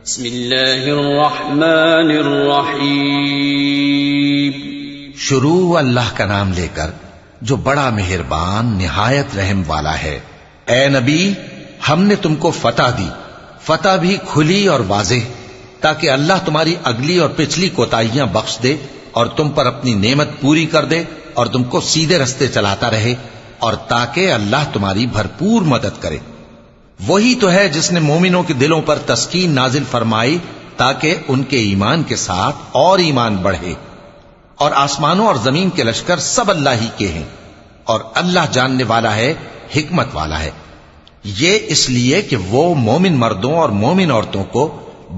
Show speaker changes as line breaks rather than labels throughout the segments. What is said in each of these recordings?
بسم اللہ الرحمن الرحیم۔
شروع اللہ کا نام لے کر جو بڑا مہربان نہایت رحم والا ہے۔ اے نبی، ہم نے تم کو فتح دی، فتح بھی کھلی اور واضح، تاکہ اللہ تمہاری اگلی اور پچھلی کوتاہیاں بخش دے اور تم پر اپنی نعمت پوری کر دے اور تم کو سیدھے رستے چلاتا رہے، اور تاکہ اللہ تمہاری بھرپور مدد کرے۔ وہی تو ہے جس نے مومنوں کے دلوں پر تسکین نازل فرمائی تاکہ ان کے ایمان کے ساتھ اور ایمان بڑھے۔ اور آسمانوں اور زمین کے لشکر سب اللہ ہی کے ہیں، اور اللہ جاننے والا ہے، حکمت والا ہے۔ یہ اس لیے کہ وہ مومن مردوں اور مومن عورتوں کو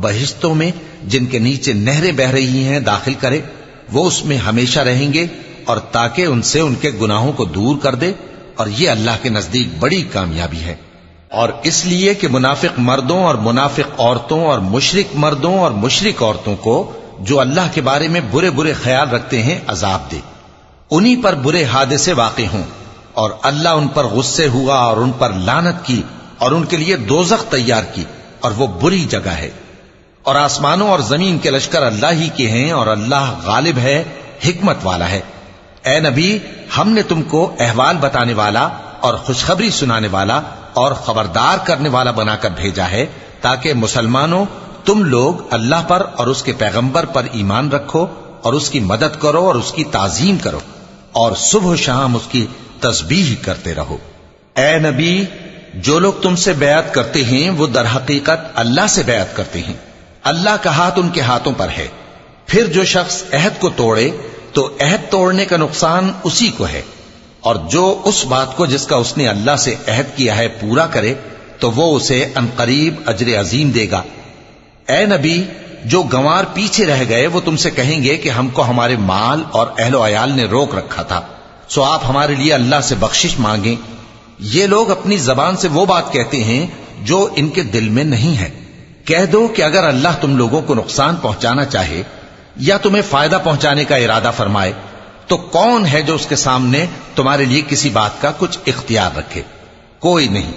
بہشتوں میں جن کے نیچے نہریں بہ رہی ہیں داخل کرے، وہ اس میں ہمیشہ رہیں گے، اور تاکہ ان سے ان کے گناہوں کو دور کر دے، اور یہ اللہ کے نزدیک بڑی کامیابی ہے۔ اور اس لیے کہ منافق مردوں اور منافق عورتوں اور مشرک مردوں اور مشرک عورتوں کو جو اللہ کے بارے میں برے برے خیال رکھتے ہیں عذاب دے، انہی پر برے حادثے واقع ہوں، اور اللہ ان پر غصے ہوا اور ان پر لعنت کی اور ان کے لیے دوزخ تیار کی، اور وہ بری جگہ ہے۔ اور آسمانوں اور زمین کے لشکر اللہ ہی کے ہیں، اور اللہ غالب ہے، حکمت والا ہے۔ اے نبی، ہم نے تم کو احوال بتانے والا اور خوشخبری سنانے والا اور خبردار کرنے والا بنا کر بھیجا ہے، تاکہ مسلمانوں تم لوگ اللہ پر اور اس کے پیغمبر پر ایمان رکھو اور اس کی مدد کرو اور اس کی تعظیم کرو، اور صبح و شام اس کی تسبیح کرتے رہو۔ اے نبی، جو لوگ تم سے بیعت کرتے ہیں وہ در حقیقت اللہ سے بیعت کرتے ہیں، اللہ کا ہاتھ ان کے ہاتھوں پر ہے۔ پھر جو شخص عہد کو توڑے تو عہد توڑنے کا نقصان اسی کو ہے، اور جو اس بات کو جس کا اس نے اللہ سے عہد کیا ہے پورا کرے تو وہ اسے عنقریب اجر عظیم دے گا۔ اے نبی، جو گنوار پیچھے رہ گئے وہ تم سے کہیں گے کہ ہم کو ہمارے مال اور اہل و عیال نے روک رکھا تھا، سو آپ ہمارے لیے اللہ سے بخشش مانگیں۔ یہ لوگ اپنی زبان سے وہ بات کہتے ہیں جو ان کے دل میں نہیں ہے۔ کہہ دو کہ اگر اللہ تم لوگوں کو نقصان پہنچانا چاہے یا تمہیں فائدہ پہنچانے کا ارادہ فرمائے تو کون ہے جو اس کے سامنے تمہارے لیے کسی بات کا کچھ اختیار رکھے؟ کوئی نہیں،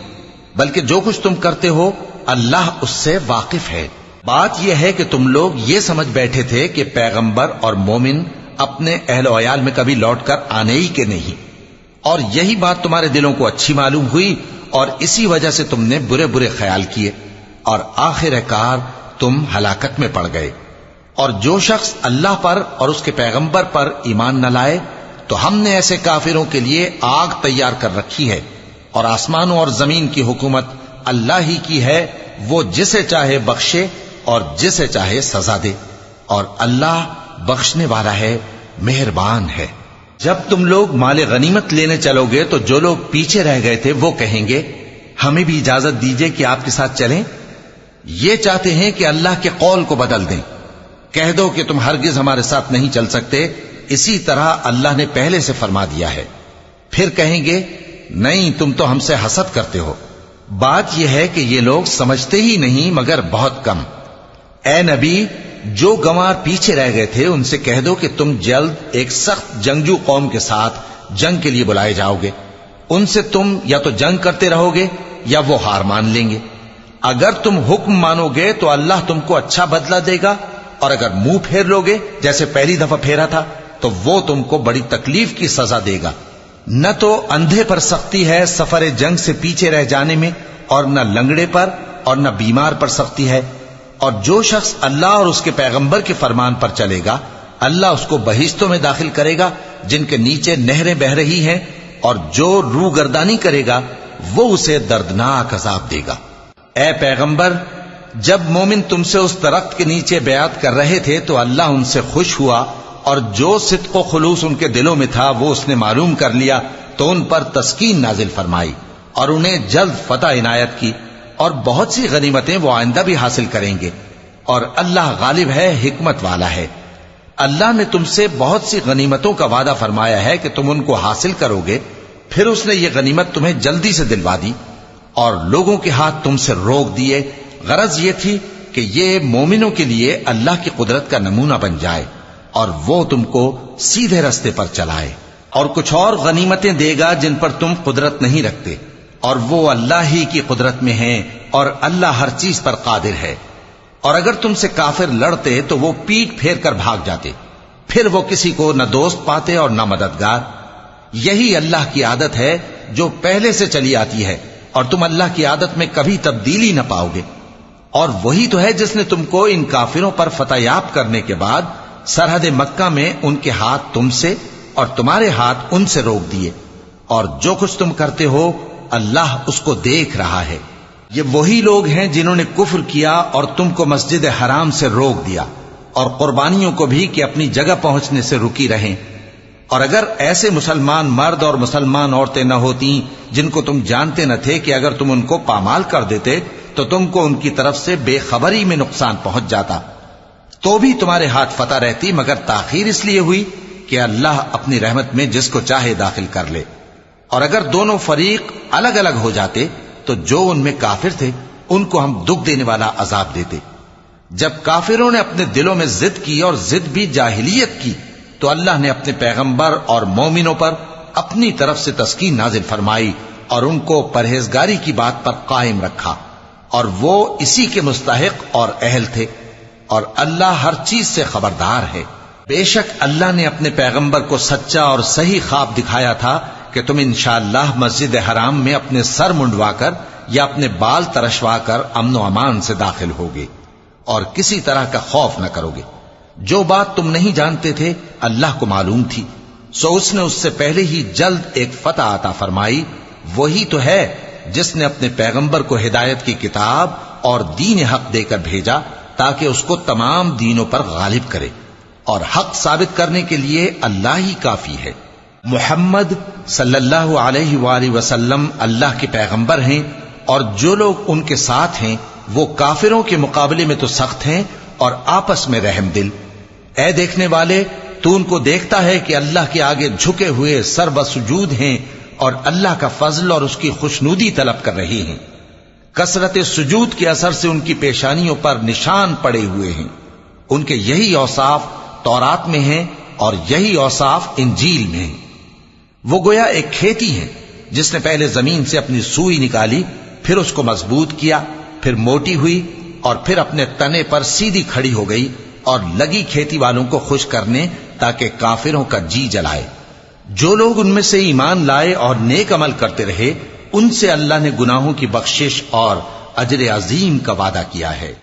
بلکہ جو کچھ تم کرتے ہو اللہ اس سے واقف ہے۔ بات یہ ہے کہ تم لوگ یہ سمجھ بیٹھے تھے کہ پیغمبر اور مومن اپنے اہل و عیال میں کبھی لوٹ کر آنے ہی کے نہیں، اور یہی بات تمہارے دلوں کو اچھی معلوم ہوئی، اور اسی وجہ سے تم نے برے برے خیال کیے، اور آخر کار تم ہلاکت میں پڑ گئے۔ اور جو شخص اللہ پر اور اس کے پیغمبر پر ایمان نہ لائے تو ہم نے ایسے کافروں کے لیے آگ تیار کر رکھی ہے، اور آسمانوں اور زمین کی حکومت اللہ ہی کی ہے، وہ جسے چاہے بخشے اور جسے چاہے سزا دے، اور اللہ بخشنے والا ہے، مہربان ہے۔ جب تم لوگ مال غنیمت لینے چلو گے تو جو لوگ پیچھے رہ گئے تھے وہ کہیں گے ہمیں بھی اجازت دیجئے کہ آپ کے ساتھ چلیں۔ یہ چاہتے ہیں کہ اللہ کے قول کو بدل دیں۔ کہہ دو کہ تم ہرگز ہمارے ساتھ نہیں چل سکتے، اسی طرح اللہ نے پہلے سے فرما دیا ہے۔ پھر کہیں گے نہیں، تم تو ہم سے حسد کرتے ہو۔ بات یہ ہے کہ یہ لوگ سمجھتے ہی نہیں مگر بہت کم۔ اے نبی، جو گنوار پیچھے رہ گئے تھے ان سے کہہ دو کہ تم جلد ایک سخت جنگجو قوم کے ساتھ جنگ کے لیے بلائے جاؤ گے، ان سے تم یا تو جنگ کرتے رہو گے یا وہ ہار مان لیں گے۔ اگر تم حکم مانو گے تو اللہ تم کو اچھا بدلہ دے گا، اور اگر منہ پھیر لو گے جیسے پہلی دفعہ پھیرا تھا تو وہ تم کو بڑی تکلیف کی سزا دے گا۔ نہ تو اندھے پر سختی ہے سفر جنگ سے پیچھے رہ جانے میں، اور نہ لنگڑے پر اور نہ بیمار پر سختی ہے۔ اور جو شخص اللہ اور اس کے پیغمبر کے فرمان پر چلے گا اللہ اس کو بہشتوں میں داخل کرے گا جن کے نیچے نہریں بہ رہی ہیں، اور جو روگردانی کرے گا وہ اسے دردناک عذاب دے گا۔ اے پیغمبر، جب مومن تم سے اس درخت کے نیچے بیعت کر رہے تھے تو اللہ ان سے خوش ہوا، اور جو صدق و خلوص ان کے دلوں میں تھا وہ اس نے معلوم کر لیا تو ان پر تسکین نازل فرمائی اور انہیں جلد فتح عنایت کی، اور بہت سی غنیمتیں وہ آئندہ بھی حاصل کریں گے، اور اللہ غالب ہے، حکمت والا ہے۔ اللہ نے تم سے بہت سی غنیمتوں کا وعدہ فرمایا ہے کہ تم ان کو حاصل کرو گے، پھر اس نے یہ غنیمت تمہیں جلدی سے دلوا دی اور لوگوں کے ہاتھ تم سے روک دیے۔ غرض یہ تھی کہ یہ مومنوں کے لیے اللہ کی قدرت کا نمونہ بن جائے اور وہ تم کو سیدھے رستے پر چلائے، اور کچھ اور غنیمتیں دے گا جن پر تم قدرت نہیں رکھتے، اور وہ اللہ ہی کی قدرت میں ہیں، اور اللہ ہر چیز پر قادر ہے۔ اور اگر تم سے کافر لڑتے تو وہ پیٹ پھیر کر بھاگ جاتے، پھر وہ کسی کو نہ دوست پاتے اور نہ مددگار۔ یہی اللہ کی عادت ہے جو پہلے سے چلی آتی ہے، اور تم اللہ کی عادت میں کبھی تبدیلی نہ پاؤ گے۔ اور وہی تو ہے جس نے تم کو ان کافروں پر فتح یاب کرنے کے بعد سرحد مکہ میں ان کے ہاتھ تم سے اور تمہارے ہاتھ ان سے روک دیے، اور جو کچھ تم کرتے ہو اللہ اس کو دیکھ رہا ہے۔ یہ وہی لوگ ہیں جنہوں نے کفر کیا اور تم کو مسجد حرام سے روک دیا، اور قربانیوں کو بھی کہ اپنی جگہ پہنچنے سے رکی رہیں۔ اور اگر ایسے مسلمان مرد اور مسلمان عورتیں نہ ہوتی جن کو تم جانتے نہ تھے کہ اگر تم ان کو پامال کر دیتے تو تم کو ان کی طرف سے بے خبری میں نقصان پہنچ جاتا، تو بھی تمہارے ہاتھ فتح رہتی، مگر تاخیر اس لیے ہوئی کہ اللہ اپنی رحمت میں جس کو چاہے داخل کر لے۔ اور اگر دونوں فریق الگ الگ ہو جاتے تو جو ان میں کافر تھے ان کو ہم دکھ دینے والا عذاب دیتے۔ جب کافروں نے اپنے دلوں میں ضد کی، اور ضد بھی جاہلیت کی، تو اللہ نے اپنے پیغمبر اور مومنوں پر اپنی طرف سے تسکین نازل فرمائی اور ان کو پرہیزگاری کی بات پر قائم رکھا، اور وہ اسی کے مستحق اور اہل تھے، اور اللہ ہر چیز سے خبردار ہے۔ بے شک اللہ نے اپنے پیغمبر کو سچا اور صحیح خواب دکھایا تھا کہ تم انشاءاللہ مسجد حرام میں اپنے سر منڈوا کر یا اپنے بال ترشوا کر امن و امان سے داخل ہوگے اور کسی طرح کا خوف نہ کرو گے۔ جو بات تم نہیں جانتے تھے اللہ کو معلوم تھی، سو اس نے اس سے پہلے ہی جلد ایک فتح عطا فرمائی۔ وہی تو ہے جس نے اپنے پیغمبر کو ہدایت کی کتاب اور دین حق دے کر بھیجا تاکہ اس کو تمام دینوں پر غالب کرے، اور حق ثابت کرنے کے لیے اللہ ہی کافی ہے۔ محمد صلی اللہ علیہ وآلہ وسلم اللہ کے پیغمبر ہیں، اور جو لوگ ان کے ساتھ ہیں وہ کافروں کے مقابلے میں تو سخت ہیں اور آپس میں رحم دل۔ اے دیکھنے والے، تو ان کو دیکھتا ہے کہ اللہ کے آگے جھکے ہوئے سر بسجود ہیں اور اللہ کا فضل اور اس کی خوشنودی طلب کر رہے ہیں۔ کثرت سجود کے اثر سے ان کی پیشانیوں پر نشان پڑے ہوئے ہیں۔ ان کے یہی اوصاف تورات میں ہیں اور یہی اوصاف انجیل میں ہیں۔ وہ گویا ایک کھیتی ہے جس نے پہلے زمین سے اپنی سوئی نکالی، پھر اس کو مضبوط کیا، پھر موٹی ہوئی، اور پھر اپنے تنے پر سیدھی کھڑی ہو گئی، اور لگی کھیتی والوں کو خوش کرنے تاکہ کافروں کا جی جلائے۔ جو لوگ ان میں سے ایمان لائے اور نیک عمل کرتے رہے ان سے اللہ نے گناہوں کی بخشش اور اجر عظیم کا وعدہ کیا ہے۔